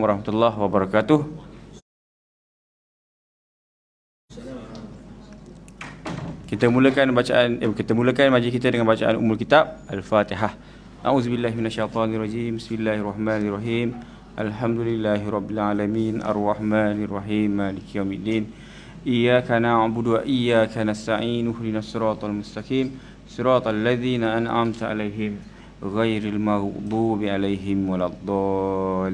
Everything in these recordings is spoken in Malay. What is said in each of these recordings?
warahmatullahi wabarakatuh. Kita mulakan majlis kita dengan bacaan Ummul Kitab Al-Fatihah. A'udzubillahi minasyaitonirrajim. Bismillahirrahmanirrahim. Alhamdulillahirabbil alamin arrahmanirrahim maliki yaumiddin. Iyyaka na'budu wa iyyaka nasta'in. Ihdinas siratal mustaqim. Siratal ladzina an'amta 'alaihim ghairil maghdubi 'alaihim waladdallin.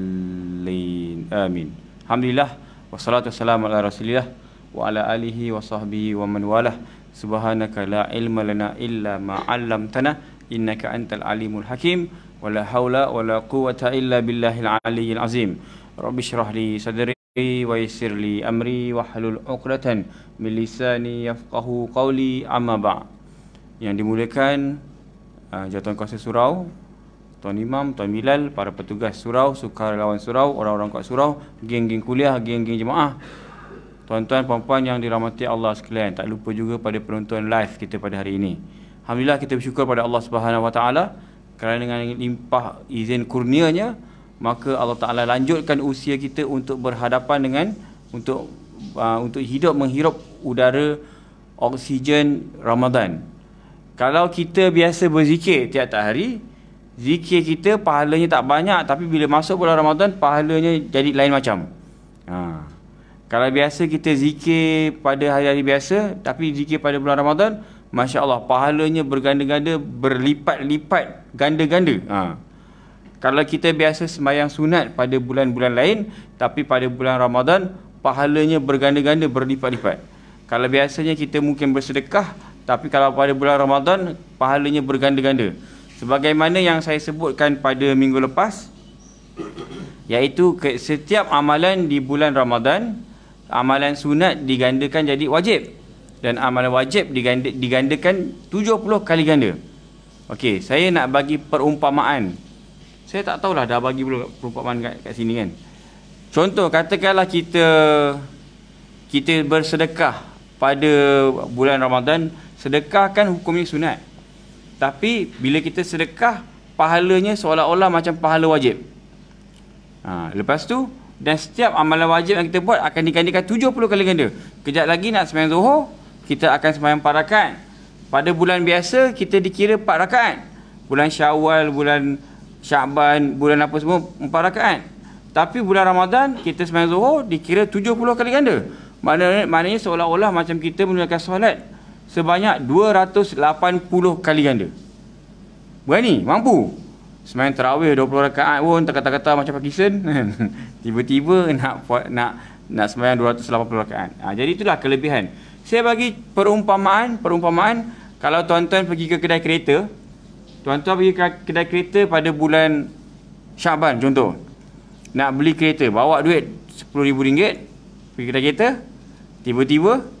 Amin. Alhamdulillah wassalatu wassalamu ala Rasulillah wa ala alihi wa sahbihi wa man walah. Subhanaka la ilma lana illa ma 'allamtana innaka antal alimul hakim wa la haula wa la quwwata illa billahil aliyyil azim. Rabbi shrah li sadri wa yassir li amri wa hlul 'uqdatan min lisani yafqahu qawli. Amma ba'. Yang dimuliakan Jawatan Kuasa Surau, Tuan Imam, Tuan Bilal, para petugas surau, sukarelawan surau, orang-orang kat surau, geng-geng kuliah, geng-geng jemaah, tuan-tuan, puan-puan yang dirahmati Allah sekalian. Tak lupa juga pada penonton live kita pada hari ini. Alhamdulillah, kita bersyukur pada Allah Subhanahu Wa Taala kerana dengan limpah izin kurnianya, maka Allah Taala lanjutkan usia kita untuk berhadapan dengan untuk hidup menghirup udara oksigen Ramadan. Kalau kita biasa berzikir tiap-tiap hari, zikir kita pahalanya tak banyak, tapi bila masuk bulan Ramadan pahalanya jadi lain macam. Kalau biasa kita zikir pada hari-hari biasa, tapi zikir pada bulan Ramadan, Masya Allah, pahalanya berganda-ganda, berlipat-lipat, ganda-ganda. Kalau kita biasa sembahyang sunat pada bulan-bulan lain, tapi pada bulan Ramadan, pahalanya berganda-ganda, berlipat-lipat. Kalau biasanya kita mungkin bersedekah, tapi kalau pada bulan Ramadan, pahalanya berganda-ganda. Sebagaimana yang saya sebutkan pada minggu lepas, iaitu setiap amalan di bulan Ramadan, amalan sunat digandakan jadi wajib, dan amalan wajib digandakan 70 kali ganda. Okey, saya nak bagi perumpamaan. Saya tak tahulah dah bagi belum perumpamaan kat sini kan. Contoh, katakanlah kita bersedekah pada bulan Ramadan. Sedekah kan hukumnya sunat, tapi bila kita sedekah, pahalanya seolah-olah macam pahala wajib. Lepas tu, dan setiap amalan wajib yang kita buat akan digandakan 70 kali ganda. Kejap lagi nak sembahyang Zuhur, kita akan sembahyang 4 rakaat. Pada bulan biasa kita dikira 4 rakaat. Bulan Syawal, bulan Syaban, bulan apa semua 4 rakaat. Tapi bulan Ramadan kita sembahyang Zuhur dikira 70 kali ganda. Maknanya seolah-olah macam kita menunaikan solat sebanyak 280 kali ganda. Berani? Mampu? Sembahyang tarawih 20 rakaat pun kata-kata macam Pakistan. Tiba-tiba nak sembahyang 280 rakaat. Jadi itulah kelebihan. Saya bagi perumpamaan, kalau tuan-tuan pergi ke kedai kereta, tuan-tuan pergi ke kedai kereta pada bulan Syaban contoh, nak beli kereta, bawa duit RM10,000 pergi kedai kereta, tiba-tiba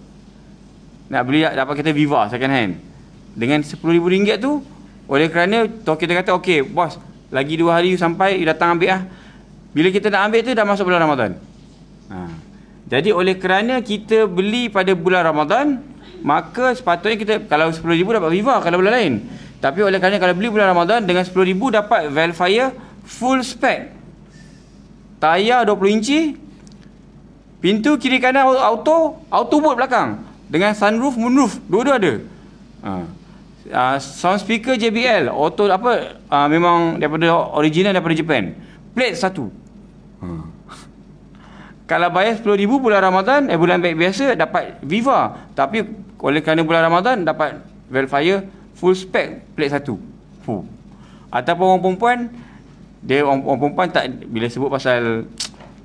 nak beli, dapat kereta Viva second hand dengan RM10,000 tu, oleh kerana kita kata okey bos, lagi 2 hari sampai, you datang ambil lah. Bila kita nak ambil tu dah masuk bulan Ramadan. Jadi oleh kerana kita beli pada bulan Ramadan, maka sepatutnya kita, kalau RM10,000 dapat Viva kalau bulan lain. Tapi oleh kerana kalau beli bulan Ramadan, dengan RM10,000 dapat Velfire full spec, tayar 20 inci, pintu kiri kanan auto boot belakang, dengan sunroof, moonroof, dua-dua ada. Sound speaker JBL auto memang daripada original, daripada Japan, plate 1. Kalau bayar RM10,000 bulan Ramadan, bulan biasa dapat Viva, tapi oleh kerana bulan Ramadan dapat Velfire full spec plate 1. Ataupun orang perempuan, orang perempuan tak, bila sebut pasal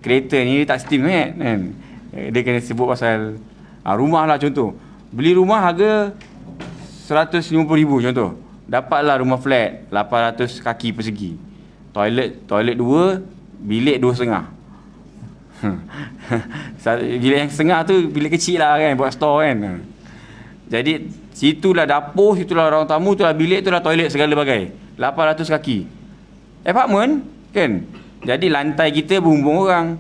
kereta ni dia tak steam kan, dia kena sebut pasal rumah lah contoh. Beli rumah harga RM150,000 contoh, dapatlah rumah flat 800 kaki persegi, toilet 2, bilik 2,5. Bilik yang setengah tu bilik kecil lah kan, buat store kan. Jadi situlah dapur, situlah ruang tamu, itulah bilik, itulah toilet, segala bagai, 800 kaki. Apartment kan. Jadi lantai kita bumbung orang,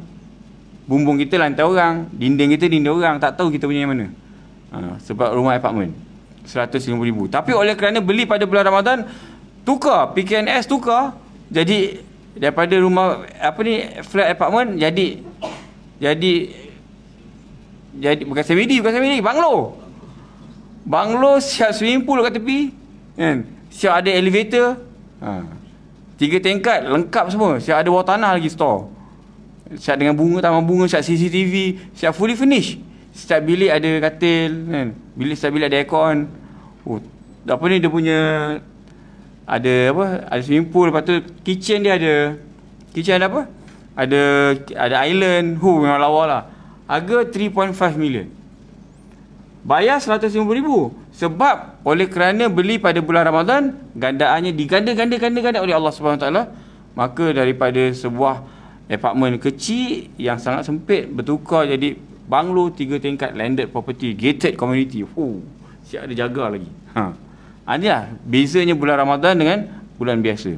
bumbung kita lantai orang, dinding kita dinding orang, tak tahu kita punya yang mana. Sebab rumah apartment RM150,000. Tapi oleh kerana beli pada bulan Ramadan, tukar PKNS, tukar jadi daripada rumah apa ni, flat apartment jadi bukan CBD, banglo siap swimming pool kat tepi kan, siap ada elevator, 3 tingkat lengkap semua, siap ada bawah tanah lagi store, siap dengan bunga, taman bunga, siap CCTV, siap fully furnished, setiap bilik ada katil kan, setiap bilik ada aircon. Apa ni, dia punya ada swimming pool, lepas tu kitchen ada apa, ada island, memang lawa lah. Harga 3.5 million, bayar 150,000 sebab oleh kerana beli pada bulan Ramadan, gandaannya diganda oleh Allah SWT. Maka daripada sebuah apartmen kecil yang sangat sempit bertukar jadi banglo 3 tingkat landed property, gated community. Siap ada jaga lagi. Inilah bezanya bulan Ramadan dengan bulan biasa.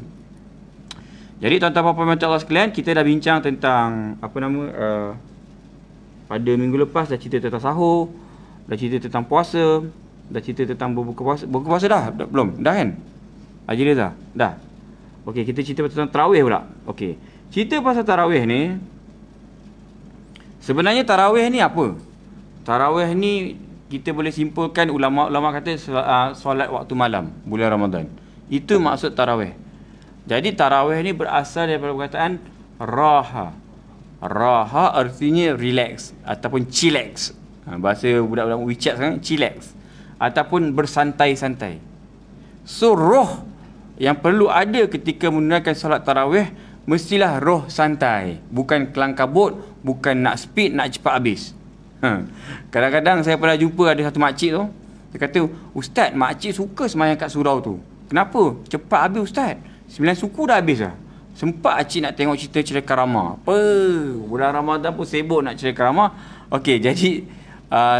Jadi tuan-tuan puan-puan Allah sekalian, kita dah bincang tentang pada minggu lepas dah cerita tentang sahur, dah cerita tentang puasa, dah cerita tentang berbuka puasa dah belum? Dah kan? Haji Reza? Dah. Okey, kita cerita tentang tarawih pula. Okey. Cerita pasal tarawih ni, sebenarnya tarawih ni apa? Tarawih ni kita boleh simpulkan, ulama kata solat waktu malam bulan Ramadan. Itu maksud tarawih. Jadi tarawih ni berasal daripada perkataan raha. Raha artinya relax ataupun chillax. Bahasa budak-budak WeChat sekarang, chillax ataupun bersantai-santai. So roh yang perlu ada ketika menunaikan solat tarawih mestilah roh santai, bukan kelang kabut, bukan nak speed, nak cepat habis. Kadang-kadang saya pernah jumpa ada satu makcik tu, dia kata, "Ustaz, makcik suka semayang kat surau tu. Kenapa? Cepat habis Ustaz. 9 suku dah habis dah. Sempat acik nak tengok cerita Rama." Apa? Bulan Ramadan pun sibuk nak cerita Rama. Okey, jadi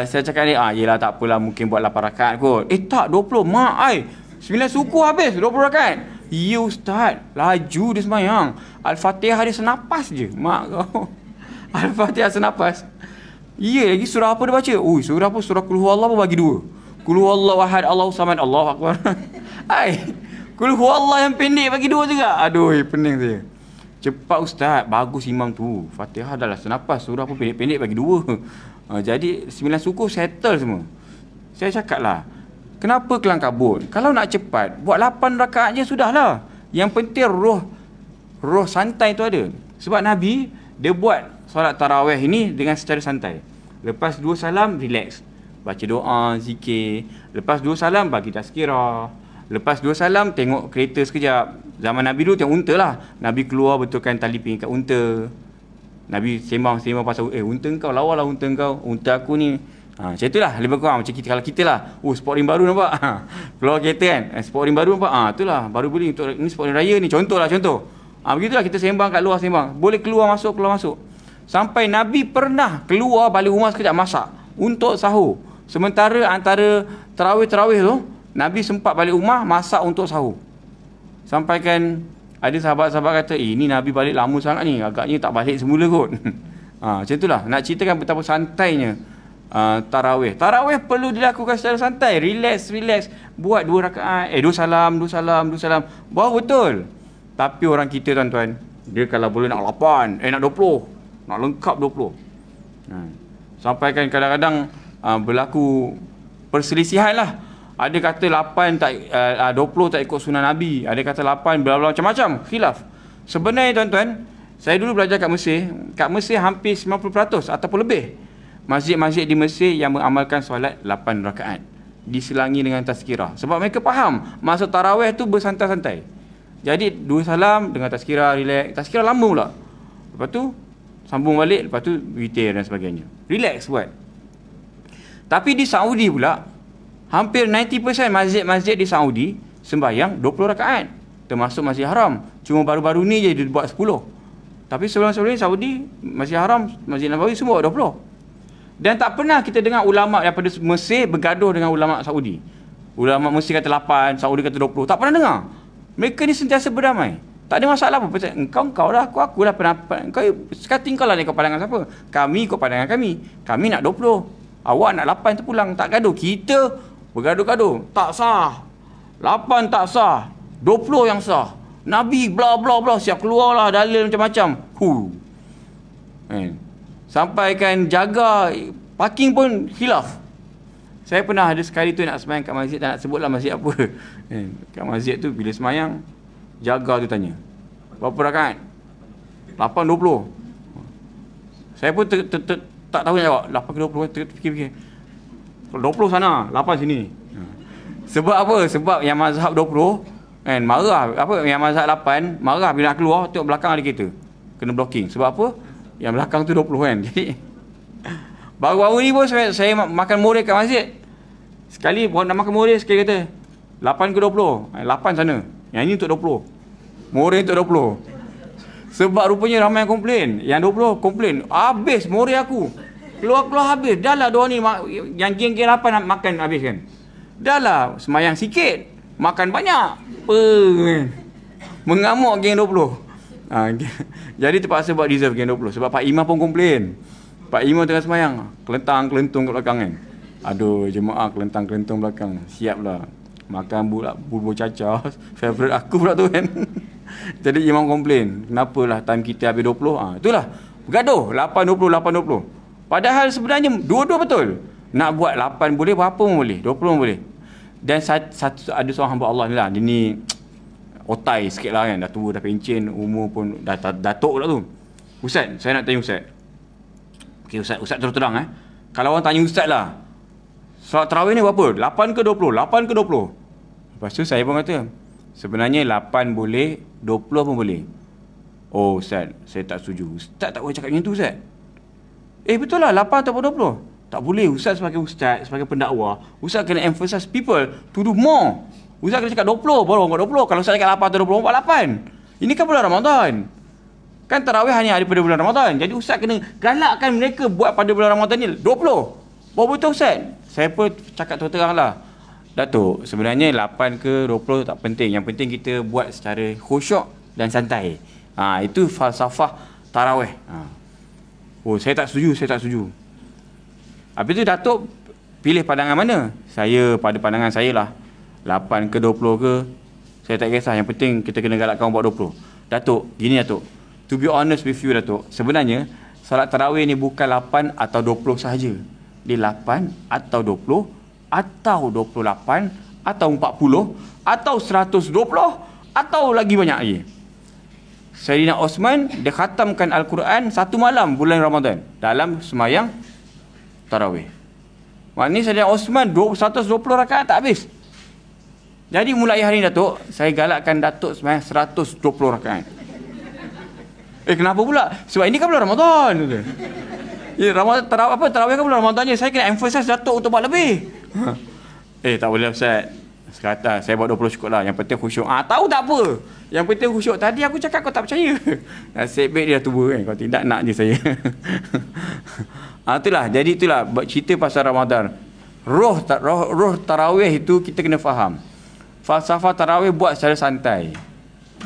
saya cakap ni, yelah tak apalah, mungkin buat 8 rakaat kot. Tak, 20. Mak ai, 9 suku habis 20 rakaat. Ya Ustaz, laju dia semayang. Al-Fatihah dia senapas je. Mak kau. Al-Fatihah senapas. Ya, lagi surah apa dia baca? Surah apa? Surah Qul Huwallah pun bagi 2. Qul Huwallahu Ahad, Allahu Samad, Allahu Akbar. Qul Huwallah yang pendek bagi 2 juga. Aduh, pening saya. Cepat Ustaz, bagus imam tu. Fatihah dah lah senapas, surah pun pendek-pendek bagi 2. Jadi 9 suku settle semua. Saya cakap lah, kenapa kelang kabut? Kalau nak cepat, buat 8 rakaat je sudahlah. Yang penting roh santai tu ada. Sebab Nabi, dia buat solat tarawih ini dengan secara santai. Lepas 2 salam, relax. Baca doa, zikir. Lepas 2 salam, bagi tazkirah. Lepas 2 salam, tengok kereta sekejap. Zaman Nabi dulu tengok unta lah. Nabi keluar betulkan tali pengikat unta. Nabi sembang pasal, unta kau, lawa lah unta kau. Unta aku ni. Macam itulah, lebih kurang macam kita. Kalau kita lah, sport rim baru nampak. Keluar kereta kan, sport rim baru nampak. Itulah, baru beli untuk ni sport rim raya ni. Contoh. Begitulah kita sembang kat luar sembang. Boleh keluar masuk. Sampai Nabi pernah keluar balik rumah sekejap masak untuk sahur. Sementara antara tarawih tu, Nabi sempat balik rumah masak untuk sahur. Sampai kan ada sahabat-sahabat kata, ni Nabi balik lama sangat ni, agaknya tak balik semula kot. Macam itulah, nak ceritakan betapa santainya tarawih. Tarawih perlu dilakukan secara santai, relax. Buat 2 rakaat, 2 salam, baru betul. Tapi orang kita tuan-tuan, dia kalau boleh nak 8, nak 20, nak lengkap 20. Sampai kan kadang-kadang berlaku perselisihan lah. Ada kata 8 tak 20 tak ikut sunnah Nabi. Ada kata 8 bla-bla macam-macam, khilaf. Sebenarnya tuan-tuan, saya dulu belajar kat Mesir. Kat Mesir hampir 90% ataupun lebih masjid-masjid di Mesir yang mengamalkan solat 8 rakaat diselangi dengan tazkirah. Sebab mereka faham masa tarawih tu bersantai-santai. Jadi 2 salam dengan tazkirah, relax. Tazkirah lama pula. Lepas tu sambung balik, lepas tu witir dan sebagainya. Relax buat. Tapi di Saudi pula, hampir 90% masjid-masjid di Saudi sembahyang 20 rakaat. Termasuk Masjid Haram. Cuma baru-baru ni je dia buat 10. Tapi sebelum-sebelum ni Saudi, Masjid Haram, Masjid Nabawi semua buat 20. Dan tak pernah kita dengar ulama' daripada Mesir bergaduh dengan ulama' Saudi. Ulama' Mesir kata 8, Saudi kata 20. Tak pernah dengar. Mereka ni sentiasa berdamai. Tak ada masalah apa. Engkau lah, aku lah pendapat. Sekati engkau lah ikut pandangan siapa. Kami ikut pandangan kami. Kami nak 20. Awak nak 8 terpulang. Tak gaduh. Kita bergaduh-gaduh. Tak sah. 8 tak sah. 20 yang sah. Nabi bla bla bla, siap keluarlah dalil macam-macam. Sampai kan jaga parking pun khilaf. Saya pernah ada sekali tu nak sembahyang kat masjid, tak nak sebutlah masjid apa. Kat masjid tu bila sembahyang, jaga tu tanya, berapa rakaat? 8.20. Saya pun tak tahu nak jawab. 8 ke 20, fikir-fikir. 20 sana, 8 sini. Sebab apa? Sebab yang mazhab 20 kan marah, apa yang mazhab 8 marah bila nak keluar tengok belakang ada kereta. Kena blocking. Sebab apa? Yang belakang tu 20 kan. Jadi baru-baru ni pun saya makan moreh kat masjid. Sekali nak makan moreh sekali kata 8 ke 20. 8 sana. Yang ini untuk 20. Moreh untuk 20. Sebab rupanya ramai yang komplain. Yang 20 komplain, habis moreh aku. Keluar-keluar habis. Dah lah diorang ni yang geng-geng 8 nak makan habis kan. Dah lah semayang sikit, makan banyak. Mengamuk geng 20. Jadi terpaksa buat reserve geng 20. Sebab Pak Imam pun komplain. Pak Imam tengah semayang, kelentang-kelentung kat belakang kan. Aduh, jemaah kelentang-kelentung belakang. Siaplah makan bubur cacah. Favorite aku pula tu kan. Jadi Imam komplain, kenapalah time kita habis 20. Itulah bergaduh 8-20, 8-20. Padahal sebenarnya dua-dua betul. Nak buat 8 boleh, berapa pun boleh, 20 pun boleh. Dan satu ada seorang hamba Allah ni lah, dia ni otai sikit lah kan, dah tua, dah pencen, umur pun dah datuk pula tu. Ustaz, saya nak tanya Ustaz. Okey Ustaz terus terang kalau orang tanya Ustaz lah, solat tarawih ni berapa? 8 ke 20? 8 ke 20? Lepas tu saya pun kata, sebenarnya 8 boleh, 20 pun boleh. Oh Ustaz, saya tak setuju. Ustaz tak boleh cakap macam tu Ustaz. Betul lah, 8 ataupun 20. Tak boleh. Ustaz, sebagai pendakwa, Ustaz kena emphasize people to do more. Ustaz kena cakap 20, baru orang buat 20. Kalau Ustaz cakap 8 atau 20, buat 8. Ini kan bulan Ramadan. Kan tarawih hanya ada pada bulan Ramadan. Jadi Ustaz kena galakkan mereka buat pada bulan Ramadan ni 20. Baru betul Ustaz. Saya pun cakap terang lah, Datuk, sebenarnya 8 ke 20 tak penting. Yang penting kita buat secara khusyuk dan santai. Itu falsafah tarawih. Oh, saya tak setuju. Habis tu Datuk pilih pandangan mana? Saya pada pandangan saya lah, 8 ke 20 ke, saya tak kisah. Yang penting kita kena galakkan buat 20. Datuk, gini Datuk, to be honest with you Datuk, sebenarnya salat tarawih ni bukan 8 atau 20 sahaja. Dia 8 atau 20 atau 28 atau 40 atau 120 atau lagi banyak lagi. Sayyidina Osman dia khatamkan Al-Quran satu malam bulan Ramadan dalam semayang tarawih. Maknanya Sayyidina Osman 120 rakaat tak habis. Jadi mulai hari ni Datuk, saya galakkan Datuk semayang 120 rakaat. Kenapa pula? Sebab ini kan bulan Ramadan. Ramadan tarawih kan bulan Ramadan je. Saya kena emphasize Datuk untuk buat lebih. Tak boleh Ustaz. Sekarang saya buat 20 cukup lah. Yang penting khusyuk. Tahu tak apa? Yang penting khusyuk. Tadi aku cakap kau tak percaya. Nasib baik dia dah tua kan. Kalau tidak nak je saya. Itulah. Jadi itulah cerita pasal Ramadan. Roh tarawih itu kita kena faham. Falsafah tarawih buat secara santai.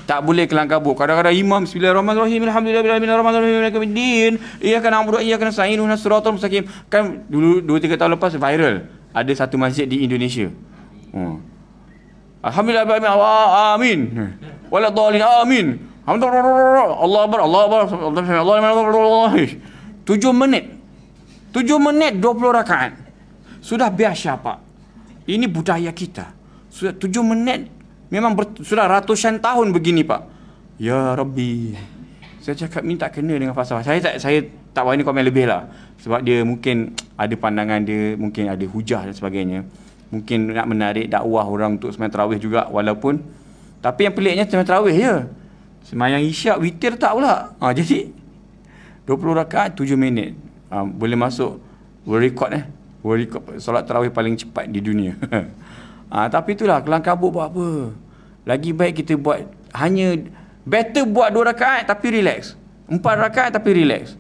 Tak boleh kelang kabut. Kadang-kadang imam bismillahirrahmanirrahim alhamdulillahirabbil alamin iyyaka na'budu wa iyyaka nasta'in ihdinas siratal mustaqim. Kan dulu 2-3 tahun lepas viral. Ada satu masjid di Indonesia. Alhamdulillah amin. Wala dhalin amin. Allah akbar Allah akbar Allah 7 menit. 7 menit 20 rakaat. Sudah biasa Pak. Ini budaya kita. Sudah 7 menit. Memang sudah ratusan tahun begini Pak. Ya Rabbi. Saya cakap ni tak kena dengan falsafah. Saya tak berani komen lebih lah. Sebab dia mungkin ada pandangan dia, mungkin ada hujah dan sebagainya. Mungkin nak menarik dakwah orang untuk semayang tarawih juga walaupun. Tapi yang peliknya semayang tarawih je. Semayang isyak, witir tak pula. Jadi 20 rakaat 7 minit. Boleh masuk world record World record solat tarawih paling cepat di dunia. Tapi itulah, kelang kabut buat apa? Lagi baik kita buat better buat 2 rakaat tapi relax. 4 rakaat tapi relax.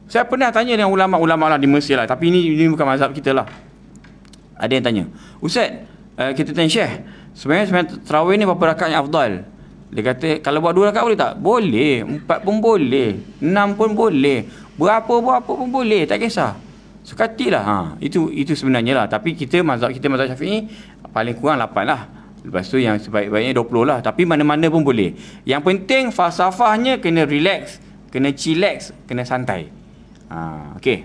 Saya pernah tanya dengan ulama-ulama lah di Mesir lah, tapi ini bukan mazhab kita lah. Ada yang tanya, Ustaz, kita tanya Syekh, sebenarnya tarawih ni berapa rakaat yang afdal? Dia kata, kalau buat 2 rakaat boleh tak? Boleh. 4 pun boleh. 6 pun boleh. Berapa pun boleh, tak kisah. Sukatilah. Itu sebenarnya lah. Tapi mazhab Syafi'i paling kurang 8 lah. Lepas tu yang sebaik-baiknya 20 lah. Tapi mana-mana pun boleh. Yang penting falsafahnya kena relax, kena chillax, kena santai. Okey.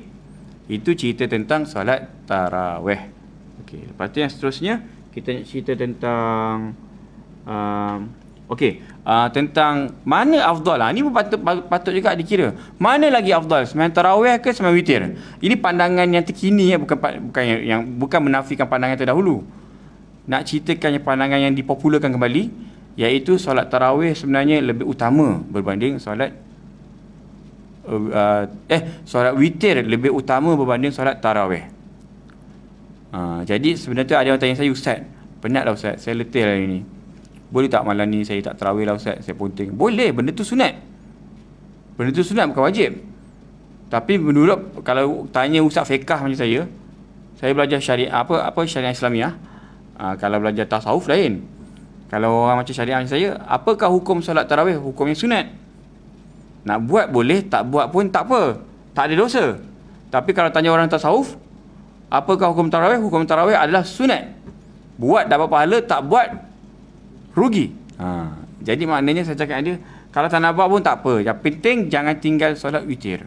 Itu cerita tentang solat tarawih. Okey. Lepas tu yang seterusnya kita nak cerita tentang tentang mana afdal lah. Ini pun patut juga dikira. Mana lagi afdal? Sembahyang tarawih ke sembahyang witir? Ini pandangan yang terkini ya, bukan menafikan pandangan terdahulu. Nak ceritakan pandangan yang dipopularkan kembali, iaitu solat tarawih sebenarnya lebih utama berbanding solat solat witir lebih utama berbanding solat tarawih. Jadi sebenarnya ada orang tanya saya, Ustaz, penat lah Ustaz, saya letih lah ini. Boleh tak malam ni saya tak tarawih lah Ustaz, saya ponting? Boleh, benda tu sunat. Benda tu sunat, bukan wajib. Tapi menurut, kalau tanya Ustaz fiqah macam saya belajar syariah, apa syariah Islamiah. Kalau belajar tasawuf lain. Kalau orang macam syariah macam saya, apakah hukum solat tarawih? Hukumnya sunat. Nak buat boleh, tak buat pun tak apa, tak ada dosa. Tapi kalau tanya orang tasawuf, apakah hukum tarawih? Hukum tarawih adalah sunat. Buat dapat pahala, tak buat rugi. Jadi maknanya saya cakap dia, kalau tak nak buat pun tak apa, yang penting jangan tinggal solat witir.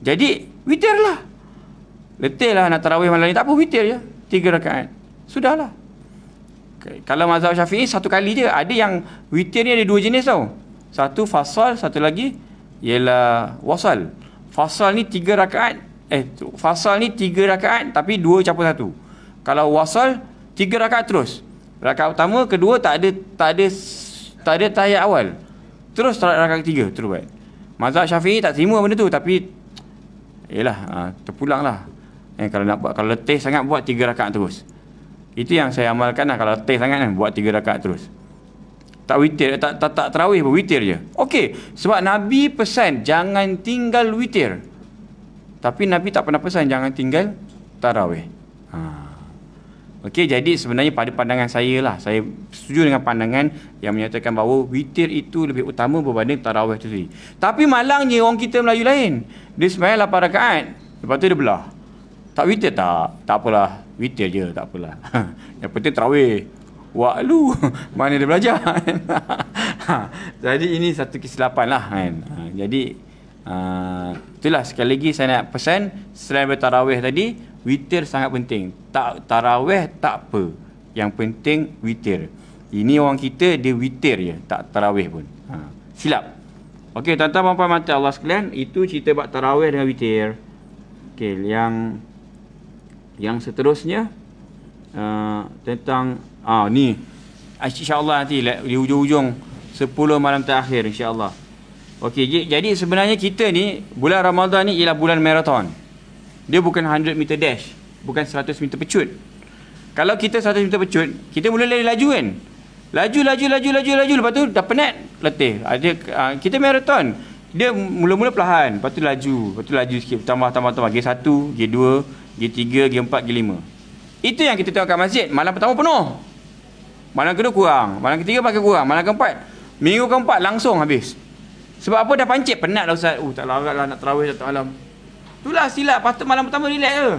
Jadi witir lah. Letih lah nak tarawih malam ni, tak apa, witir je 3 rakaat, sudahlah. Kalau mazhab Syafi'i satu kali je. Ada yang witir ni ada 2 jenis tau. Satu fasal, satu lagi ialah wasal. Fasal ni 3 rakaat. Fasal ni 3 rakaat tapi 2 campur 1. Kalau wasal 3 rakaat terus. Rakaat pertama, kedua tak ada tahiyat awal. Terus rakaat ketiga terus buat. Mazhab Syafi'i tak terima benda tu, tapi yalah, terpulang lah. Kalau nak buat, kalau letih sangat buat 3 rakaat terus. Itu yang saya amalkan lah. Kalau letih sangat kan, buat 3 rakaat terus. Tak witir, tak tarawih pun, witir je. Okey, sebab Nabi pesan jangan tinggal witir. Tapi Nabi tak pernah pesan jangan tinggal tarawih. Okey, jadi sebenarnya pada pandangan saya lah, saya setuju dengan pandangan yang menyatakan bahawa witir itu lebih utama berbanding tarawih itu sendiri. Tapi malangnya orang kita Melayu lain. Dia sembahyang 8 rakaat, lepas tu dia belah. Tak witir tak apalah, witir je tak apalah. Yang penting tarawih. Wah lu, mana dia belajar? Jadi ini satu kesilapan lah kan. Jadi itulah, sekali lagi saya nak pesan, selain bertarawih tadi, witir sangat penting. Tak tarawih tak apa, yang penting witir. Ini orang kita dia witir je, tak tarawih pun. Silap. Okey, tuan-tuan puan-puan mata Allah sekalian, itu cerita bab tarawih dengan witir. Okey, yang seterusnya tentang ni insya-Allah nanti di hujung-hujung 10 malam terakhir insya-Allah. Okey, jadi sebenarnya kita ni bulan Ramadan ni ialah bulan marathon. Dia bukan 100 meter dash, bukan 100 meter pecut. Kalau kita 100 meter pecut, kita mula laju kan. Laju lepas tu dah penat, letih. Kita marathon. Dia mula-mula perlahan, lepas tu laju sikit, tambah G1, G2, G3, G4, G5. Itu yang kita tengok kat masjid. Malam pertama penuh, malam kedua kurang, malam ketiga makin kurang, malam keempat, minggu keempat langsung habis. Sebab apa? Dah pancit, penat dah Ustaz. Tak larat lah nak tarawih satu malam. Itulah silap. Patut malam pertama relax je,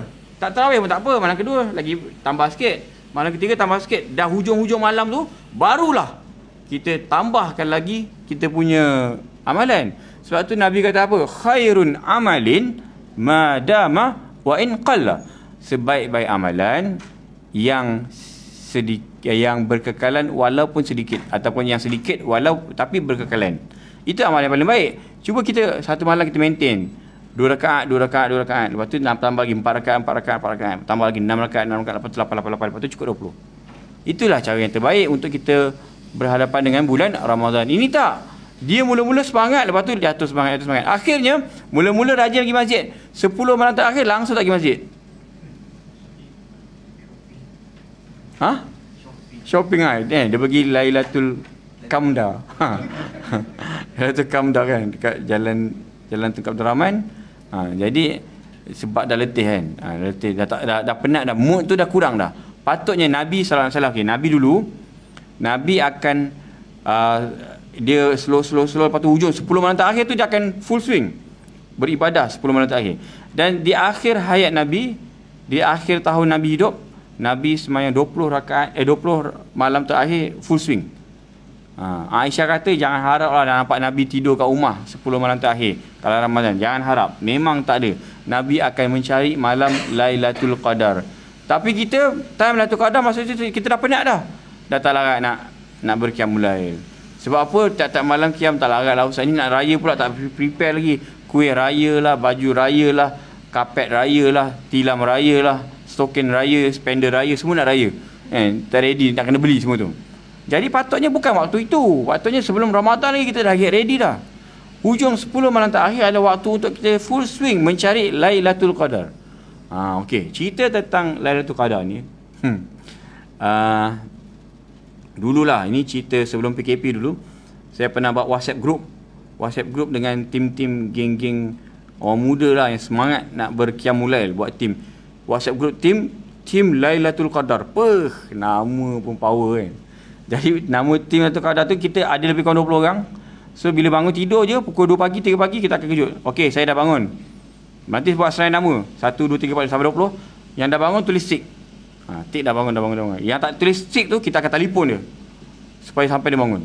tak tarawih pun tak apa. Malam kedua lagi tambah sikit, malam ketiga tambah sikit. Dah hujung-hujung malam tu barulah kita tambahkan lagi kita punya amalan. Sebab tu Nabi kata apa? Khairun amalin madama wa in qalla. Sebaik-baik amalan yang yang berkekalan walaupun sedikit, ataupun yang sedikit walau tapi berkekalan. Itu amalan yang paling baik. Cuba kita satu malam kita maintain 2 rakaat. Lepas tu tambah lagi 4 rakaat. Tambah lagi 6 rakaat. Lepas tu 8. Lepas tu cukup 20. Itulah cara yang terbaik untuk kita berhadapan dengan bulan Ramadan. Ini tak. Dia mula-mula semangat, lepas tu jatuh semangat. Akhirnya mula-mula rajin pergi masjid. 10 malam terakhir langsung tak pergi masjid. Shopping lah. Dia pergi Lailatul Kamda. Lailatul Kamda kan, dekat jalan Tengku Abdul Rahman. Jadi sebab dah letih kan. Letih, dah penat dah. Mood tu dah kurang dah. Patutnya Nabi SAW, Nabi dulu, Nabi akan dia slow lepas tu hujung 10 malam terakhir tu dia akan full swing beribadah 10 malam terakhir. Dan di akhir hayat Nabi, di akhir tahun Nabi hidup, Nabi semayang 20 rakaat 20 malam terakhir full swing. Aisyah kata jangan harap lah nampak Nabi tidur kat rumah 10 malam terakhir kalau Ramadan. Jangan harap. Memang tak ada. Nabi akan mencari malam Lailatul Qadar. Tapi kita time Lailatul Qadar masa tu kita dah penat dah. Dah tak larat nak berqiyamul lail. Sebab apa? Tak malam qiyam tak larat lah Ustaz. Ni nak raya pula tak prepare lagi. Kuih raya lah, baju raya lah, kapet raya lah, tilam raya lah, stokin raya, spender raya, semua nak raya. Tak ready, nak kena beli semua tu. Jadi patutnya bukan waktu itu. Waktunya sebelum Ramadan lagi kita dah get ready dah. Hujung 10 malam terakhir adalah waktu untuk kita full swing mencari Lailatul Qadar. Okey, cerita tentang Lailatul Qadar ni. Dululah, ini cerita sebelum PKP dulu. Saya pernah buat WhatsApp group dengan tim-tim geng-geng orang muda lah yang semangat nak berqiyamul lail, buat tim. WhatsApp group tim Lailatul Qadar. Nama pun power kan. Jadi nama tim Lailatul Qadar tu kita ada lebih kurang 20 orang. So bila bangun tidur je pukul 2 pagi, 3 pagi kita akan kejut. Okey, saya dah bangun. Nanti buat selain nama 1, 2, 3, 4 sampai 20. Yang dah bangun tulis tik. Tik dah bangun. Yang tak tulis tik tu kita akan telefon dia supaya sampai dia bangun.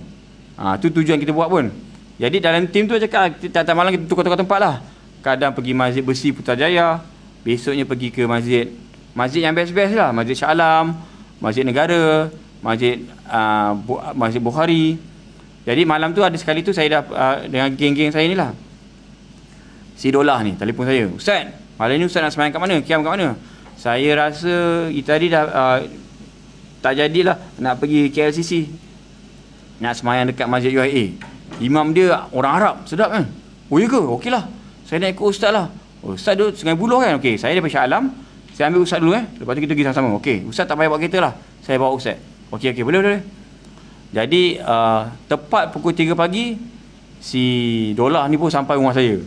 Tu tujuan kita buat pun. Jadi dalam tim tu cakap tiap malam kita tukar tempat lah. Kadang pergi Masjid Besi Putrajaya, besoknya pergi ke masjid yang best-best lah, Masjid Shah Alam, Masjid Negara, Masjid Bukhari. Jadi malam tu ada sekali tu saya dah dengan geng-geng saya ni lah. Si Dolah ni telefon saya, Ustaz, malam ni Ustaz nak sembahyang kat mana? Qiyam kat mana? Saya rasa tadi dah tak jadilah nak pergi KLCC. Nak sembahyang dekat Masjid UIA. Imam dia orang Arab, sedap kan? Oh ya ke? Okeylah. Saya nak ikut Ustaz lah. Ustaz duduk Sungai Buloh kan? Okey, saya daripada Shah Alam. Saya ambil Ustaz dulu lepas tu kita pergi sama-sama. Okey, Ustaz tak payah bawa kereta lah. Saya bawa Ustaz. Okey, boleh. Jadi tepat pukul 3 pagi si Dolah ni pun sampai rumah saya.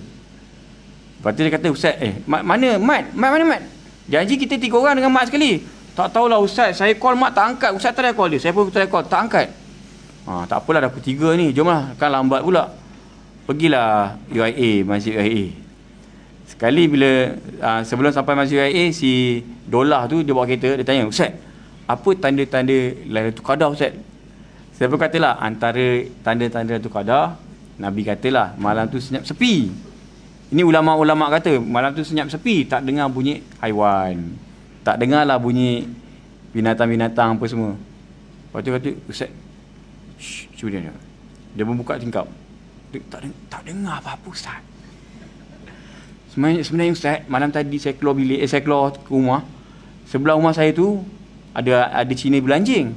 Lepas tu dia kata, Ustaz, mana Mat? Janji kita 3 orang dengan Mat sekali. Tak tahulah Ustaz, saya call Mat tak angkat. Ustaz try call dia, saya pun try call, tak angkat. Tak apalah, dah pukul 3 ni, jomlah, kan lambat pula. Pergilah UIA, Masjid UIA. Sekali bila sebelum sampai Masjid UIA, si Dolah tu dia bawa kereta, dia tanya, Ustaz, apa tanda-tanda Lailatul Qadar Ustaz? Saya pun katalah, antara tanda-tanda Lailatul Qadar, Nabi katalah malam tu senyap sepi. Ini ulama-ulama kata malam tu senyap sepi, tak dengar bunyi haiwan, tak dengarlah bunyi binatang-binatang apa semua. Lepas tu kata, Ustaz, cuba dia membuka tingkap, tak dengar apa-apa Ustaz. Sebenarnya Ustaz, malam tadi saya keluar bilik, saya keluar ke rumah, sebelah rumah saya tu ada Cina belanjing.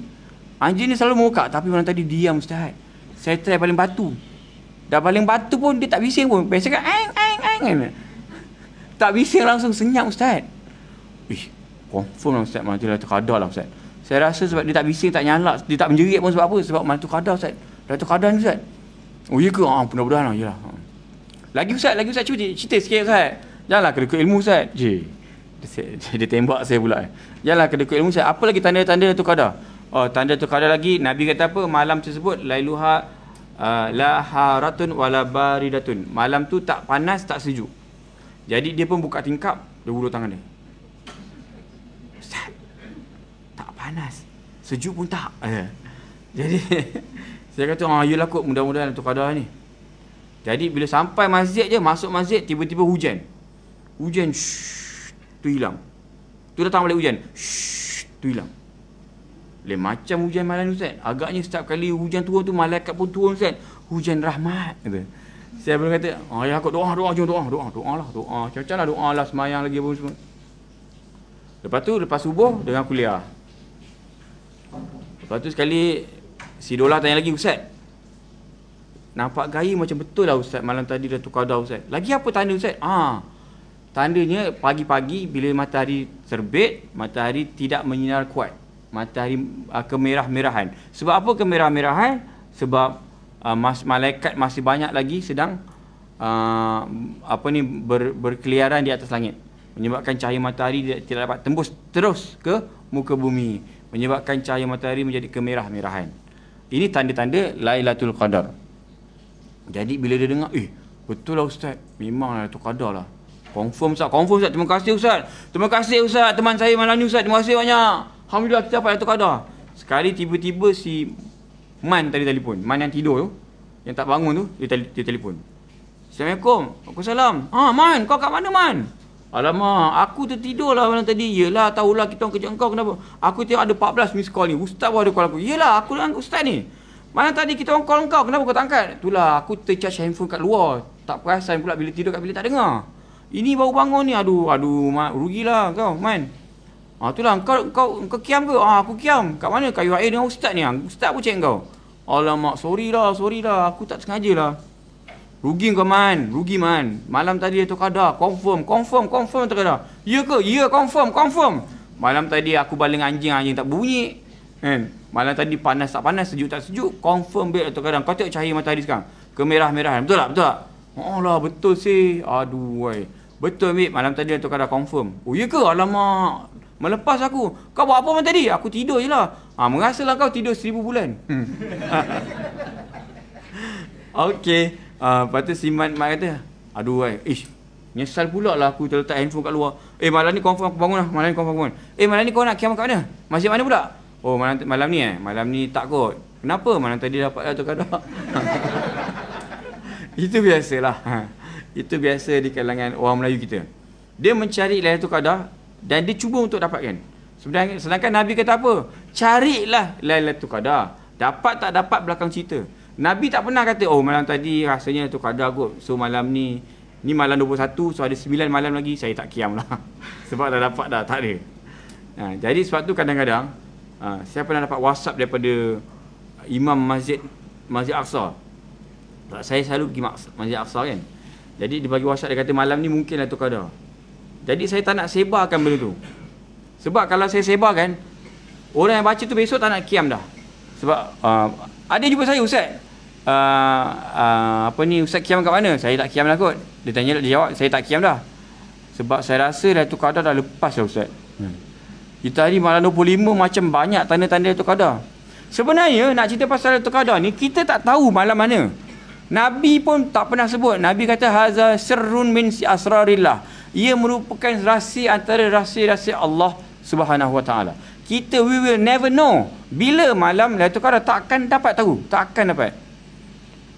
Anjing ni selalu mengukak, tapi malam tadi diam Ustaz. Saya try paling batu. Dah paling batu pun dia tak bising pun. Biasa kan ang. Tak bising, langsung senyap Ustaz. Confirm lah Ustaz, malam tu Lailatul Qadar lah Ustaz. Saya rasa sebab dia tak bising, tak nyalak, dia tak menjerit pun sebab apa? Sebab Lailatul Qadar Ustaz. Lailatul Qadar ni Ustaz. Oh ya ke? Mudah-mudahan lah. Yalah. Lagi Ustaz, cuba cerita sikit Ustaz. Janganlah kedekut ilmu Ustaz. Dia tembak saya pula. Janganlah kedekut ilmu Ustaz. Apa lagi tanda-tanda Lailatul Qadar? Tanda Lailatul Qadar lagi, Nabi kata apa? Malam tersebut lailuha la haratun wala baridatun. Malam tu tak panas, tak sejuk. Jadi dia pun buka tingkap, dia hulur tangan dia. Ustaz, tak panas, sejuk pun tak. Jadi saya kata, yelah kot, mudah-mudahan Lailatul Qadar ni. Jadi bila sampai masjid je, masuk masjid, tiba-tiba hujan. Tu hilang. Tu datang balik hujan. Tu hilang. Macam hujan malam ni Ustaz. Agaknya setiap kali hujan turun tu, malaikat pun turun Ustaz. Hujan rahmat kata. Saya pun kata, ya kot, doa, jom doa lah. Macam-macam lah doa lah, semayang lagi apa semua. Lepas tu, lepas subuh, dengan kuliah. Lepas tu sekali, si Dolah tanya lagi, Ustaz, nampak gaya macam betul lah Ustaz, malam tadi Lailatul Qadar Ustaz. Lagi apa tanda Ustaz? Tandanya pagi-pagi bila matahari terbit, matahari tidak menyinar kuat. Matahari kemerah-merahan. Sebab apa kemerah-merahan? Sebab malaikat masih banyak lagi sedang berkeliaran di atas langit, menyebabkan cahaya matahari tidak dapat tembus terus ke muka bumi, menyebabkan cahaya matahari menjadi kemerah-merahan. Ini tanda-tanda Lailatul Qadar. Jadi bila dia dengar, betul lah Ustaz, memang Lailatul Qadar lah. Confirm Ustaz. Terima kasih Ustaz. Teman saya malam ni Ustaz. Terima kasih banyak. Alhamdulillah kita dapat Lailatul Qadar. Sekali tiba-tiba si Man tadi telefon. Man yang tidur tu, yang tak bangun tu, dia telefon. Assalamualaikum. Waalaikumsalam. Man, kau kat mana, Man? Alamak, aku tertidur lah malam tadi. Yelah, tahulah kita orang kerja engkau, kenapa? Aku tengok ada 14 miss call ni. Ustaz pun ada call aku. Yelah, aku dengan Ustaz ni. Malam tadi kita orang call engkau, kenapa kau tak angkat? Itulah, aku tercharge handphone kat luar. Tak perasan pula bila tidur kat bilik tak dengar. Ini baru bangun ni. Aduh, rugilah kau, Man. Itulah, kau kiam ke? Aku kiam. Kat mana? Kat UIA dengan Ustaz ni. Ustaz pun cek kau. Alamak, sorry lah. Aku tak sengaja lah. Rugi kau, Man. Rugi, Man. Malam tadi Lailatul Qadar. Confirm Lailatul Qadar. Ya ke? Ya, confirm. Malam tadi aku baling anjing tak bunyi. Kan? Malam tadi panas tak panas, sejuk tak sejuk. Confirm Lailatul Qadar. Kau tengok cahaya matahari sekarang. Kemerah-merahan. Betul tak? Oh lah, betul sih. Aduh, wai. Betul, Mik. Malam tadi Lailatul Qadar confirm. Oh, ya ke? Alamak. Melepas aku. Kau buat apa malam tadi? Aku tidur je lah. Merasalah kau tidur 1000 bulan. Okey. Lepas tu si Mat kata, aduh wai, nyesal pula lah aku terletak handphone kat luar. Malam ni confirm aku bangun lah. Malam ni kau nak kiam kat mana? Masjid mana pula? Oh, malam ni Malam ni tak kot. Kenapa? Malam tadi dapat Lailatul Qadar. Itu biasalah. Itu biasa di kalangan orang Melayu kita. Dia mencari Lailatul Qadar dan dia cuba untuk dapatkan. Sedangkan Nabi kata apa? Carilah Lailatul Qadar. Dapat tak dapat belakang cerita. Nabi tak pernah kata, malam tadi rasanya Lailatul Qadar kot. So malam ni malam 21, so ada 9 malam lagi, saya tak kiam lah. Sebab dah dapat dah, tak ada. Jadi sebab tu kadang-kadang, saya pernah dapat WhatsApp daripada Imam Masjid Aqsa. Saya selalu pergi Masjid Aqsa kan. Jadi dia bagi WhatsApp, dia kata malam ni mungkin Lailatul Qadar. Jadi saya tak nak sebarkan benda tu. Sebab kalau saya sebarkan, orang yang baca tu besok tak nak kiam dah. Sebab ada jumpa saya, Ustaz. Ustaz kiam kat mana? Saya tak kiam lah kot. Dia jawab, saya tak kiam dah. Sebab saya rasa Lailatul Qadar dah lepas lah, Ustaz. Kita hari malam 25 macam banyak tanda-tanda Lailatul Qadar. Sebenarnya nak cerita pasal Lailatul Qadar ni, kita tak tahu malam mana. Nabi pun tak pernah sebut. Nabi kata haza sirrun min asrarillah. Ia merupakan rahsia antara rahsia-rahsia Allah Subhanahu Wa Taala. We will never know bila malam Lailatul Qadar, takkan dapat tahu, takkan dapat.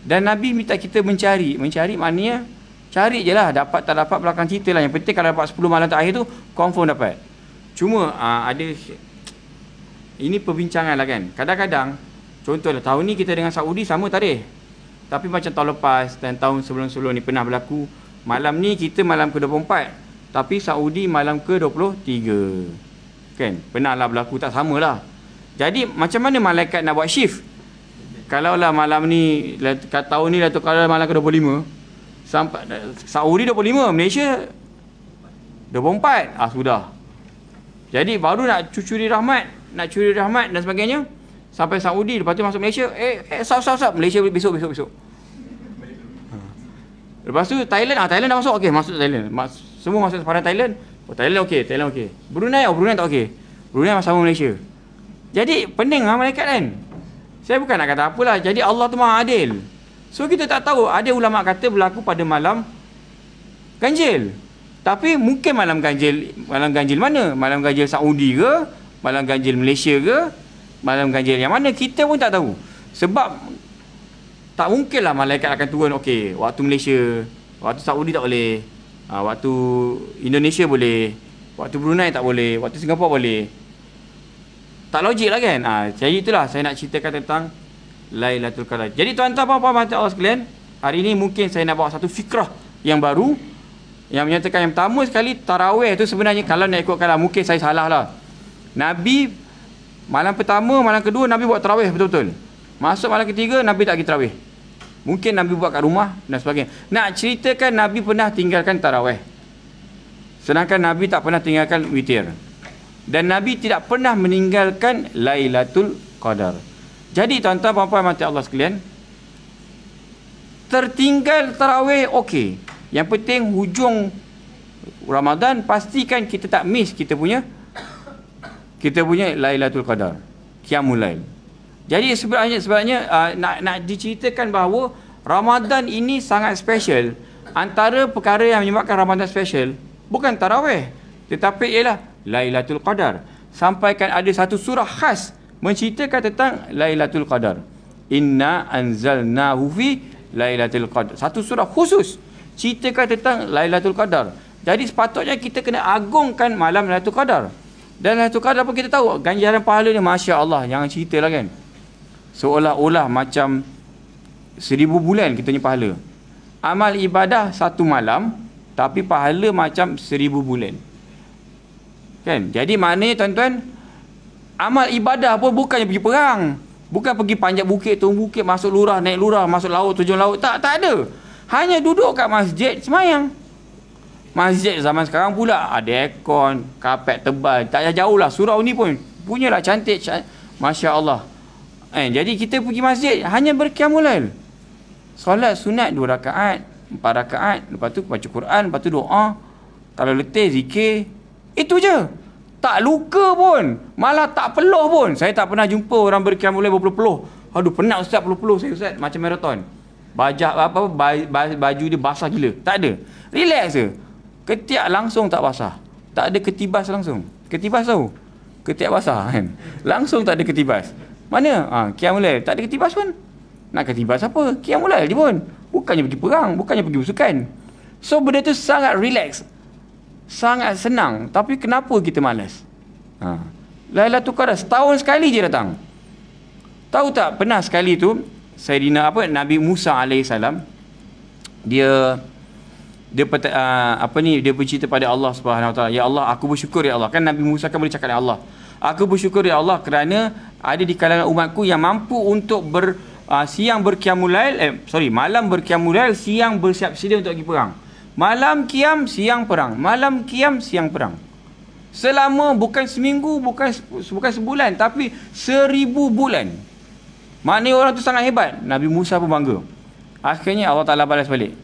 Dan Nabi minta kita mencari maknanya cari je lah, dapat tak dapat belakang cerita lah. Yang penting kalau dapat 10 malam terakhir tu confirm dapat. Cuma ada ini perbincangan lah kan. Kadang-kadang contohlah tahun ni kita dengan Saudi sama tarikh, tapi macam tahun lepas dan tahun sebelum-sebelum ni pernah berlaku, malam ni kita malam ke-24 tapi Saudi malam ke-23 kan. Pernah lah berlaku, tak samalah. Jadi macam mana malaikat nak buat shift? Kalau lah malam ni, tahun ni Lailatul Qadar malam ke-25, sampai Saudi 25, Malaysia 24. Sudah. Jadi baru nak curi rahmat dan sebagainya sampai Saudi, lepas tu masuk Malaysia. Stop. Malaysia besok. Lepas tu Thailand dah masuk. Okey, masuk Thailand. Semua masuk sepadan Thailand. Thailand okey. Brunei tak okey. Brunei sama Malaysia. Jadi pening lah malaikat kan. Saya bukan nak kata apalah. Jadi Allah tu Maha Adil. So kita tak tahu. Ada ulama kata berlaku pada malam ganjil. Tapi mungkin malam ganjil mana? Malam ganjil Saudi ke? Malam ganjil Malaysia ke? Malam ganjil yang mana? Kita pun tak tahu. Sebab tak mungkinlah malaikat akan turun, okey, waktu Malaysia, waktu Saudi tak boleh, waktu Indonesia boleh, waktu Brunei tak boleh, waktu Singapura boleh. Tak logik lah kan. Jadi itulah saya nak ceritakan tentang Lailatul Qadar. Jadi tuan-tuan, puan-puan Allah sekalian, hari ini mungkin saya nak bawa satu fikrah yang baru, yang menyatakan yang pertama sekali, tarawih tu sebenarnya kalau nak ikutkan lah, mungkin saya salah lah. Nabi malam pertama, malam kedua Nabi buat tarawih betul-betul. Masuk malam ketiga Nabi tak pergi tarawih. Mungkin Nabi buat kat rumah dan sebagainya. Nak ceritakan Nabi pernah tinggalkan tarawih, sedangkan Nabi tak pernah tinggalkan witir. Dan Nabi tidak pernah meninggalkan Lailatul Qadar. Jadi tuan-tuan, puan-puan mati Allah sekalian, tertinggal tarawih okey. Yang penting hujung Ramadan pastikan kita tak miss kita punya Lailatul Qadar, Qiyamul Lail. Jadi sebenarnya nak diceritakan bahawa Ramadan ini sangat special. Antara perkara yang menyebabkan Ramadan special bukan tarawih, tetapi ialah Lailatul Qadar. sampaikan ada satu surah khas menceritakan tentang Lailatul Qadar. Inna anzalnahu fi Lailatul Qadar. Satu surah khusus ceritakan tentang Lailatul Qadar. Jadi sepatutnya kita kena agungkan malam Lailatul Qadar. Dan Lailatul Qadar pun kita tahu ganjaran pahala dia, Masya Allah, jangan ceritalah kan. Seolah-olah macam 1000 bulan kita punya pahala. Amal ibadah satu malam, tapi pahala macam 1000 bulan. Kan? Jadi maknanya tuan-tuan, amal ibadah pun bukannya pergi perang. Bukan pergi panjat bukit, turun bukit, masuk lurah, naik lurah, masuk laut, terjun laut. Tak ada. Hanya duduk kat masjid, semayang. Masjid zaman sekarang pula ada aircon, kapet tebal. Tak jauh lah, surau ni pun punyalah cantik. Masya Allah. Jadi kita pergi masjid, hanya berqiyamul lail. Solat sunat 2 rakaat, 4 rakaat. Lepas tu baca Quran, lepas tu doa. Kalau letih, zikir. Itu je. Tak luka pun. Malah tak peluh pun. Saya tak pernah jumpa orang berqiyamul lail berpeluh-peluh. Aduh, penat ustaz peluh-peluh saya ustaz. Macam maraton. Baju dia basah gila. Tak ada. Relax je. Ketiak langsung tak basah. Tak ada ketibas langsung. Ketibas tahu? Ketiak basah kan. Langsung tak ada ketibas. Mana? Qiyamul lail. Tak ada ketibas pun. Nak ketibas apa? Qiyamul lail je pun. Bukannya pergi perang. Bukannya pergi bersukan. So benda tu sangat relax. Sangat senang. Tapi kenapa kita malas? Lailatul Qadar setahun sekali je datang. Tahu tak, pernah sekali tu Nabi Musa AS, dia bercerita pada Allah Subhanahu Wa Taala, ya Allah, aku bersyukur ya Allah. Kan Nabi Musa kan boleh cakap ya Allah, aku bersyukur ya Allah kerana ada di kalangan umatku yang mampu untuk siang berqiyamul lail, malam berqiyamul lail, siang bersiap sedia untuk pergi perang. Malam qiyam, siang perang. Malam qiyam, siang perang. Selama bukan seminggu, bukan sebulan, tapi 1000 bulan. Maknanya orang tu sangat hebat. Nabi Musa pun bangga. Akhirnya Allah Ta'ala balas balik.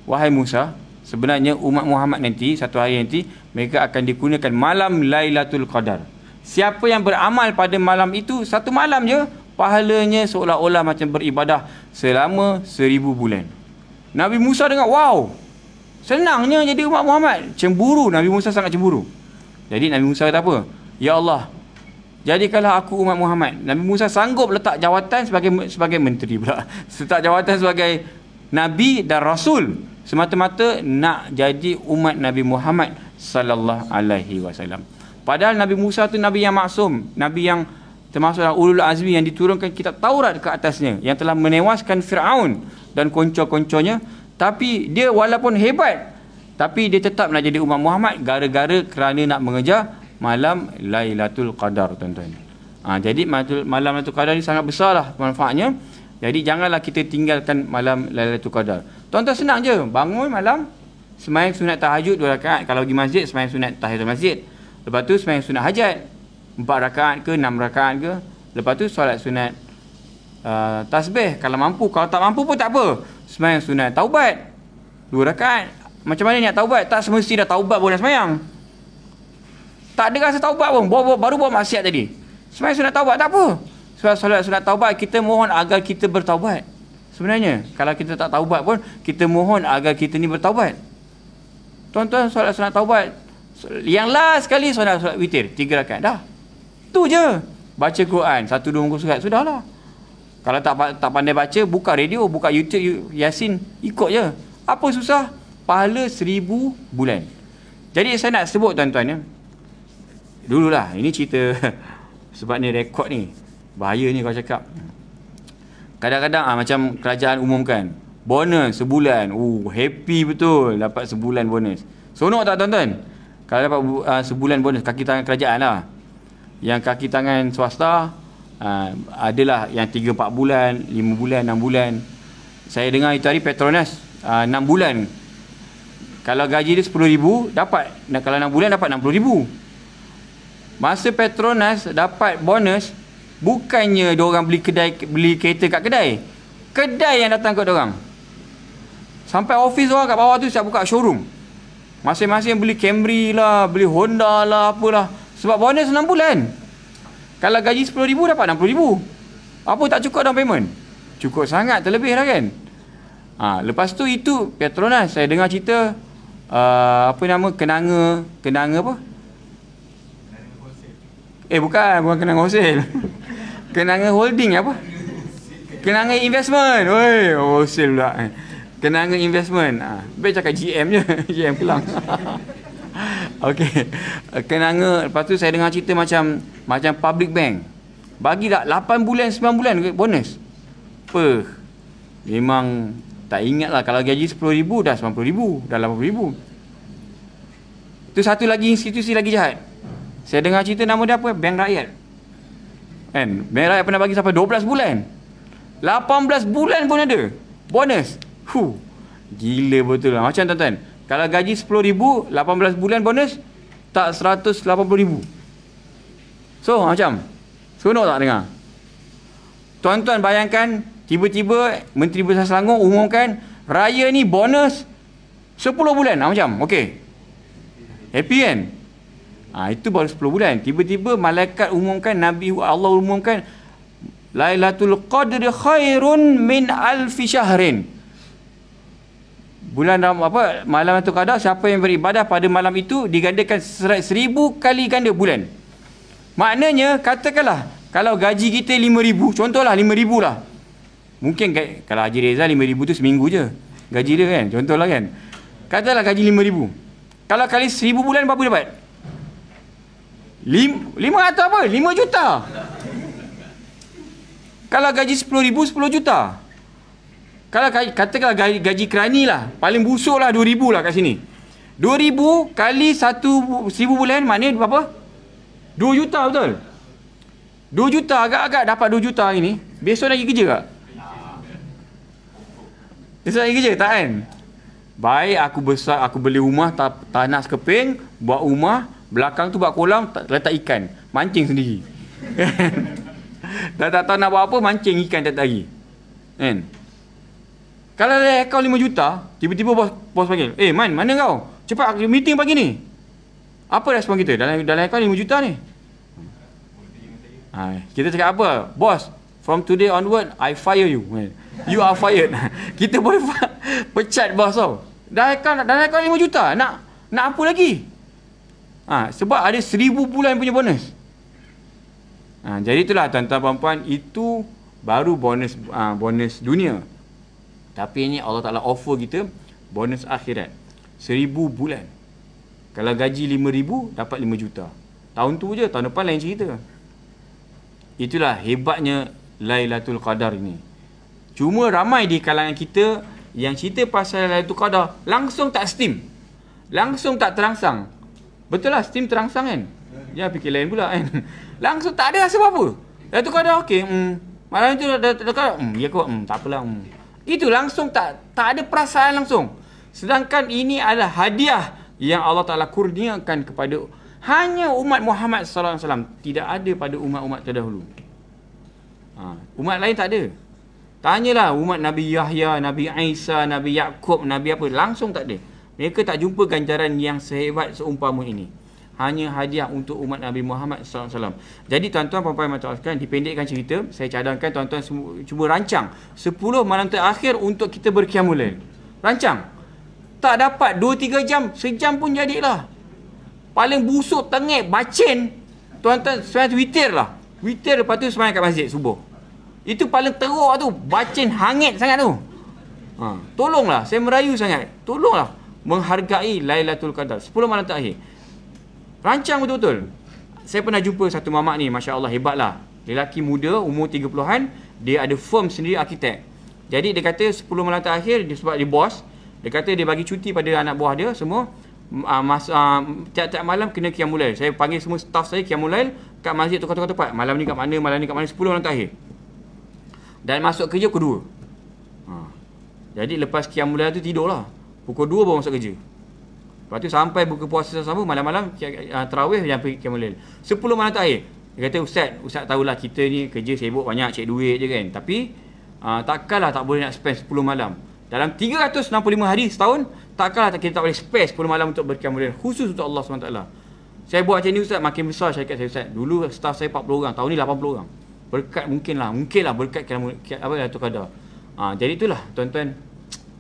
Wahai Musa, sebenarnya umat Muhammad nanti, satu hari nanti, mereka akan digunakan malam Lailatul Qadar. Siapa yang beramal pada malam itu, satu malam je, pahalanya seolah-olah macam beribadah selama 1000 bulan. Nabi Musa dengar, wow, senangnya jadi umat Muhammad. Cemburu, Nabi Musa sangat cemburu. Jadi Nabi Musa kata apa? Ya Allah, jadikanlah aku umat Muhammad. Nabi Musa sanggup letak jawatan sebagai menteri pula. Letak jawatan sebagai Nabi dan Rasul. Semata-mata nak jadi umat Nabi Muhammad sallallahu alaihi wasallam. Padahal Nabi Musa tu Nabi yang maksum. Nabi yang termasuk dalam ulul azmi yang diturunkan kitab Taurat ke atasnya. Yang telah menewaskan Fir'aun dan konco-konconya. Tapi dia walaupun hebat, tapi dia tetap nak jadi umat Muhammad gara-gara kerana nak mengejar malam Lailatul Qadar, tuan-tuan. Jadi malam Lailatul Qadar ni sangat besarlah manfaatnya. Jadi janganlah kita tinggalkan malam Lailatul Qadar. Tuan-tuan senang je, bangun malam, sembahyang sunat tahajud 2 rakaat. Kalau pergi masjid, sembahyang sunat tahiyatul masjid. Lepas tu sembahyang sunat hajat 4 rakaat ke 6 rakaat ke. Lepas tu solat sunat tasbih kalau mampu. Kalau tak mampu pun tak apa, sembahyang sunat taubat 2 rakaat. Macam mana niat taubat? Tak semesti dah taubat boleh sembahyang. Tak ada rasa taubat pun, baru buat maksiat tadi. Sembahyang sunat taubat tak apa. Sebab solat sunat taubat kita mohon agar kita bertaubat. Sebenarnya kalau kita tak taubat pun, kita mohon agar kita ni bertaubat. Tuan-tuan, solat sunat taubat yang last sekali solat witir 3 rakaat dah. Tu je. Baca Quran 1-2 muka surat, sudahlah. Kalau tak pandai baca, buka radio, buka YouTube, Yasin, ikut je. Apa susah? Pahala 1000 bulan. Jadi saya nak sebut tuan-tuan ya. Dululah, ini cerita sebab ni rekod ni. Bahaya ni kalau cakap. Kadang-kadang macam kerajaan umumkan bonus sebulan. Happy betul dapat sebulan bonus. Sonok tak tuan-tuan? Kalau dapat sebulan bonus, kaki tangan kerajaan lah. Yang kaki tangan swasta adalah yang 3-4 bulan, 5 bulan, 6 bulan. Saya dengar itu hari Petronas 6 bulan. Kalau gaji dia 10,000 dapat, kalau 6 bulan dapat 60,000. Masa Petronas dapat bonus, bukannya diorang beli kereta kat kedai. Kedai yang datang kat diorang. Sampai office diorang kat bawah tu siap buka showroom. Masing-masing beli Camry lah, beli Honda lah, apalah. Sebab bonus 6 bulan. Kalau gaji 10,000 dapat 60,000. Apa tak cukup down payment? Cukup sangat, terlebih lah kan. Lepas tu itu Petronas, saya dengar cerita kenanga apa? Bukan kenangan wholesale. Kenangan holding apa? Kenangan investment. Oi, wholesale pula. Kenangan investment. Baik cakap GM je. GM pulang. Okey. Kenangan, lepas tu saya dengar cerita macam public bank. Bagi dah 8 bulan, 9 bulan bonus. Memang tak ingat lah. Kalau gaji RM10,000 dah RM90,000, dah RM80,000. Tu satu lagi institusi lagi jahat. Saya dengar cerita nama dia apa? Bank Rakyat. Kan? Bank Rakyat pernah bagi sampai 12 bulan. 18 bulan pun ada bonus. Gila betul lah. Macam tuan-tuan, kalau gaji RM10,000, 18 bulan bonus, tak RM180,000. So macam seronok tak dengar? Tuan-tuan bayangkan, tiba-tiba Menteri Besar Selangor umumkan raya ni bonus 10 bulan. Macam okey, happy kan? Itu baru 10 bulan. Tiba-tiba malaikat umumkan, Nabi Allah umumkan, Lailatul Qadri khairun min alfi syahrin. Bulan apa, malam itu Qadar, siapa yang beribadah pada malam itu digandakan 1000 kali ganda bulan. Maknanya katakanlah kalau gaji kita 5,000, contohlah 5,000 lah. Mungkin kalau Haji Reza 5,000 tu seminggu je gaji dia kan, contohlah kan. Katalah gaji 5,000. Kalau kali 1000 bulan berapa dapat? 500 apa? 5 juta. Kalau gaji 10,000, 10 juta. Kalau katakanlah gaji kerani lah, paling busuk lah 2,000 lah kat sini. 2,000 kali 1,000 bulan maknanya berapa? 2 juta betul? 2 juta, agak-agak dapat 2 juta hari ni. Besok lagi kerja tak? Besok lagi kerja tak kan? Baik aku beli rumah tanah sekeping, buat rumah, belakang tu buat kolam, letak ikan, mancing sendiri. Dah tak tahu nak buat apa, mancing ikan tiap hari. Kan? Kalau ada akaun 5 juta, tiba-tiba bos panggil, Man, mana kau? Cepat meeting pagi ni. Apa respon kita? Dalam akaun 5 juta ni. Kita cakap apa? Bos, from today onward, I fire you. You are fired. Kita boleh pecat bos tau. Dalam akaun 5 juta, nak apa lagi? Sebab ada 1,000 bulan punya bonus. Jadi itulah tuan-tuan puan-puan, itu baru bonus dunia. Tapi ini Allah Ta'ala offer kita bonus akhirat 1,000 bulan. Kalau gaji 5,000 dapat 5 juta. Tahun tu je, tahun depan lain cerita. Itulah hebatnya Lailatul Qadar ini. Cuma ramai di kalangan kita yang cerita pasal Lailatul Qadar langsung tak steam, langsung tak terangsang. Betul lah, steam terangsang kan? Jangan fikir lain pula kan. Langsung tak ada sebab apa. Lailatul Qadar okey, malam itu dah dekat, ya kot, tak apalah. Itu langsung tak ada perasaan langsung. Sedangkan ini adalah hadiah yang Allah Ta'ala kurniakan kepada hanya umat Muhammad sallallahu alaihi wasallam. Tidak ada pada umat-umat terdahulu. Umat lain tak ada. Tanyalah umat Nabi Yahya, Nabi Isa, Nabi Yaakob, Nabi apa, langsung tak ada. Mereka tak jumpa ganjaran yang sehebat seumpama ini. Hanya hadiah untuk umat Nabi Muhammad SAW. Jadi tuan-tuan, puan-puan, macam dipendekkan cerita, saya cadangkan tuan-tuan cuba rancang 10 malam terakhir untuk kita berqiyamul lail. Rancang. Tak dapat 2-3 jam, sejam pun jadilah. Paling busuk, tengik, bacin, tuan-tuan sebenarnya witir lah. Witir, lepas tu semayang kat masjid subuh. Itu paling teruk tu, bacin hangit sangat tu. Tolonglah, saya merayu sangat. Tolonglah menghargai Lailatul Qadar 10 malam terakhir. Rancang betul-betul. Saya pernah jumpa satu mamak ni, Masya Allah, hebatlah. Lelaki muda, umur 30-an, dia ada firm sendiri, arkitek. Jadi dia kata 10 malam terakhir, sebab dia bos, dia kata dia bagi cuti pada anak buah dia semua. Tiap-tiap malam kena qiyamul lail. Saya panggil semua staff saya qiyamul lail kat masjid tukar-tukar tempat. Malam ni kat mana, malam ni kat mana, 10 malam terakhir. Dan masuk kerja pukul 2. Jadi lepas qiyamul lail tu tidurlah. Pukul 2 baru masuk kerja. Lepas tu sampai buka puasa sama, malam-malam tarawih yang pergi qiyamul lail. 10 malam terakhir. Dia kata, Ustaz tahulah kita ni kerja sibuk banyak, cek duit je kan. Tapi takkanlah tak boleh nak spend 10 malam. Dalam 365 hari setahun, takkanlah kita tak boleh spend 10 malam untuk berqiyamul lail khusus untuk Allah SWT. Saya buat macam ni Ustaz, makin besar syarikat saya Ustaz. Dulu staff saya 40 orang, tahun ni 80 orang. Berkat mungkinlah berkat Lailatul Qadar. Jadi itulah tuan-tuan,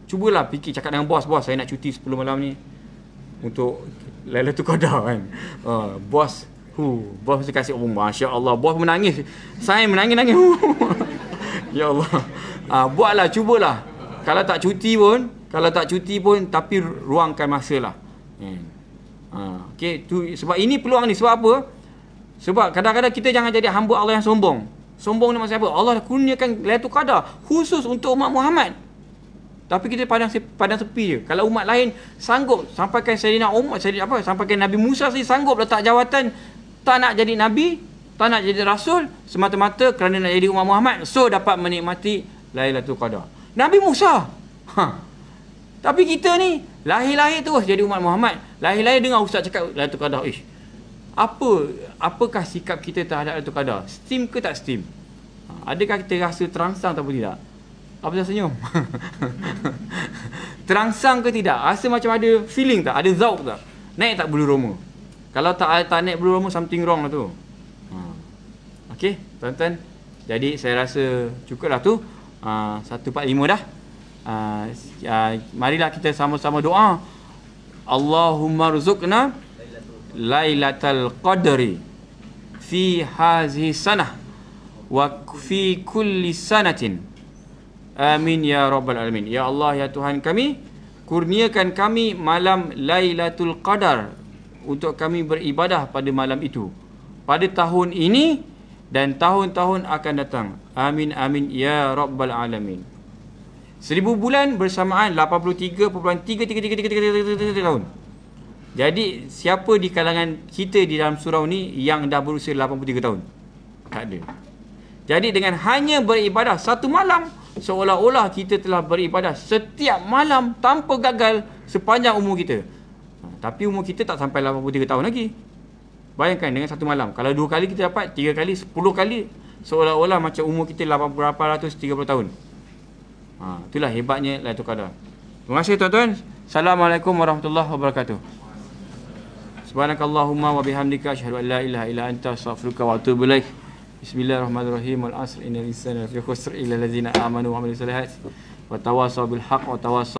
cubalah fikir, cakap dengan bos, saya nak cuti 10 malam ni untuk Lailatul Qadar kan. Bos Bos mesti kasih, oh Masya Allah, bos menangis. Saya menangis-nangis. Ya Allah. Buatlah, cubalah. Kalau tak cuti pun, tapi ruangkan masa lah. Okay, sebab ini peluang ni. Sebab apa? Sebab kadang-kadang kita jangan jadi hamba Allah yang sombong. Sombong ni maksud apa? Allah dah kurniakan Lailatul Qadar khusus untuk umat Muhammad. Tapi kita padang sepi je. Kalau umat lain sanggup sampaikan Sayyidina Umar, sampaikan Nabi Musa sendiri sanggup letak jawatan tak nak jadi Nabi, tak nak jadi Rasul, semata-mata kerana nak jadi umat Muhammad, so dapat menikmati Lailatul Qadar. Nabi Musa. Tapi kita ni lahir-lahir terus jadi umat Muhammad. Lahir-lahir dengar ustaz cakap Lailatul Qadar. Apakah sikap kita terhadap Lailatul Qadar? Steam ke tak steam? Adakah kita rasa terangsang atau tidak? Apa saya senyum? Terangsang ke tidak? Rasa macam ada feeling tak? Ada zauk tak? Naik tak bulu roma? Kalau tak naik bulu roma, something wrong lah tu. Okey, tuan-tuan. Jadi saya rasa cukuplah tu. 145 dah. Marilah kita sama-sama doa. Allahumma rzuqna Lailatul Qadri fi hazihi sanah wa fi kulli sanatin. Amin ya rabbal alamin. Ya Allah, ya Tuhan kami, kurniakan kami malam Lailatul Qadar untuk kami beribadah pada malam itu pada tahun ini dan tahun-tahun akan datang. Amin amin ya rabbal alamin. 1000 bulan bersamaan 83.333 tahun. Jadi siapa di kalangan kita di dalam surau ni yang dah berusia 83 tahun? Tak ada. Jadi dengan hanya beribadah satu malam, seolah-olah kita telah beribadah setiap malam tanpa gagal sepanjang umur kita. Tapi umur kita tak sampai 83 tahun lagi. Bayangkan dengan satu malam. Kalau 2 kali kita dapat, 3 kali, 10 kali, seolah-olah macam umur kita 830 tahun. Itulah hebatnya Lailatul Qadar. Terima kasih tuan-tuan. Assalamualaikum warahmatullahi wabarakatuh. Subhanakallahumma wa bihamdika asyhadu an la ilaha illa anta astaghfiruka wa atubu ilaik. Bismillahirrahmanirrahim. Wal 'asr innal insana lafi khusr illa allazina amanu wa amilus solihati wa tawasaw bil haqq wa tawasaw